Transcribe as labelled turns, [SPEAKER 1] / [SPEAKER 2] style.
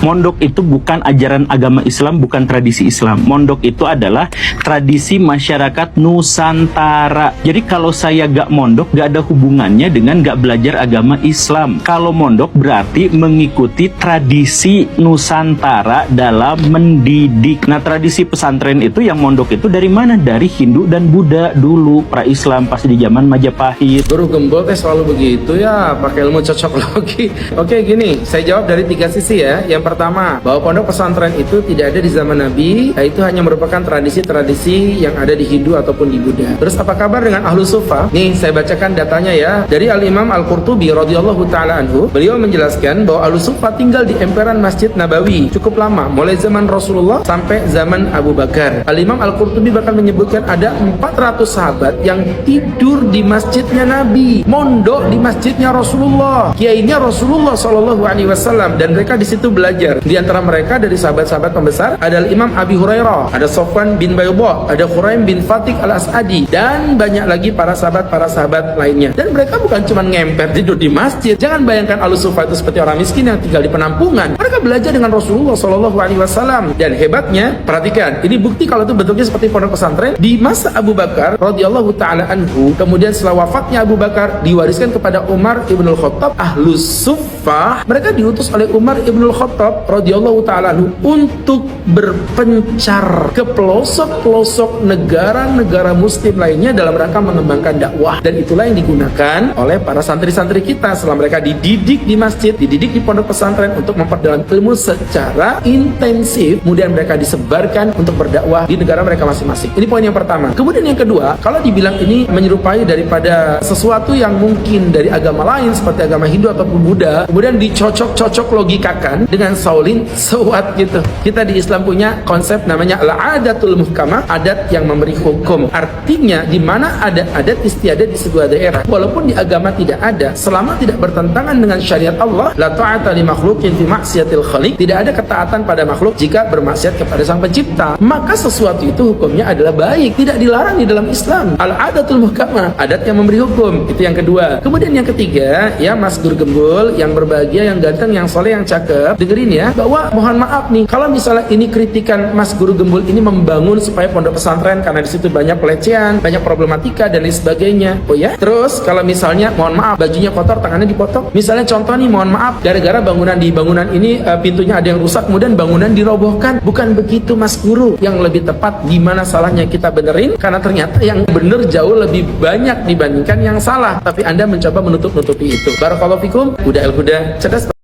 [SPEAKER 1] Mondok itu bukan ajaran agama Islam, bukan tradisi Islam. Mondok itu adalah tradisi masyarakat Nusantara. Jadi kalau saya gak mondok, gak ada hubungannya dengan gak belajar agama Islam. Kalau mondok berarti mengikuti tradisi Nusantara dalam mendidik. Nah, tradisi pesantren itu, yang mondok itu dari mana? Dari Hindu dan Buddha dulu, pra-Islam pas di zaman Majapahit.
[SPEAKER 2] Guru Gembul selalu begitu ya, pakai ilmu cocokologi. Oke, gini, saya jawab dari 3 sisi ya. Yang pertama, bahwa pondok pesantren itu tidak ada di zaman Nabi, itu hanya merupakan tradisi-tradisi yang ada di Hindu ataupun di Buddha. Terus apa kabar dengan Ahlus Sufa? Nih, saya bacakan datanya ya. Dari Al-Imam Al-Qurtubi radhiyallahu taala anhu, beliau menjelaskan bahwa Ahlus Sufa tinggal di emperan Masjid Nabawi cukup lama, mulai zaman Rasulullah sampai zaman Abu Bakar. Al-Imam Al-Qurtubi bahkan menyebutkan ada 400 sahabat yang tidur di masjidnya Nabi, mondok di masjidnya Rasulullah, kiainya Rasulullah Shallallahu Alaihi Wasallam, dan mereka di situ belajar. Di antara mereka dari sahabat-sahabat pembesar ada Imam Abi Hurairah, ada Sofwan bin Baydah, ada Khuraim bin Fatih al-As'adi, dan banyak lagi para sahabat lainnya. Dan mereka bukan cuma ngemper tidur di masjid. Jangan bayangkan Ahlus Sufa itu seperti orang miskin yang tinggal di penampungan. Mereka belajar dengan Rasulullah Shallallahu Alaihi Wasallam. Dan hebatnya, perhatikan, ini bukti kalau itu bentuknya seperti pondok pesantren. Di masa Abu Bakar radhiyallahu taala anhu, kemudian setelah wafatnya Abu Bakar, diwariskan kepada Umar ibnul Khattab. Ahlus Suffah mereka diutus oleh Umar ibnul Khattab radhiyallahu taala anhu untuk berpencar ke pelosok-pelosok negara-negara muslim lainnya dalam rangka mengembangkan dakwah. Dan itulah yang digunakan oleh para santri-santri kita setelah mereka dididik di masjid, dididik di pondok pesantren untuk memperdalam ilmu secara intensif. Kemudian mereka disebarkan untuk berdakwah di negara mereka masing-masing. Ini poin yang pertama. Kemudian yang kedua, kalau dibilang ini menyerupai daripada sesuatu yang mungkin dari agama lain seperti agama Hindu ataupun Buddha, kemudian dicocok-cocok logikakan dengan Shaolin, sewat gitu. Kita di Islam punya konsep namanya al-adatul muhkamah, adat yang memberi hukum. Artinya di mana ada adat istiadat di sebuah daerah, walaupun di agama tidak ada, selama tidak bertentangan dengan syariat Allah, la ta'ata li makhluqin fi maksiatil khaliq, tidak ada ketaatan pada makhluk jika bermaksiat kepada sang pencipta. Maka sesuatu itu hukumnya adalah baik, tidak dilarang di dalam Islam. Al-adatul muhkamah, adat yang memberi hukum. Itu yang kedua. Kemudian yang ketiga, ya Mas Guru Gembul yang berbahagia, yang ganteng, yang soleh, yang cakep, dengerin ya, bahwa mohon maaf nih, kalau misalnya ini kritikan Mas Guru Gembul ini membangun supaya pondok pesantren karena di situ banyak pelecehan, banyak problematika dan lain sebagainya. Oh ya, terus kalau misalnya mohon maaf bajunya kotor, tangannya dipotong. Misalnya contoh nih, mohon maaf, gara-gara bangunan ini pintunya ada yang rusak, kemudian bangunan dirobohkan. Bukan begitu Mas Guru. Yang lebih tepat, gimana salahnya kita benerin, karena ternyata yang bener jauh lebih banyak dibandingkan yang salah, tapi Anda mencoba menutup-nutupi itu. Barakallahu fikum. Huda el huda, cerdas.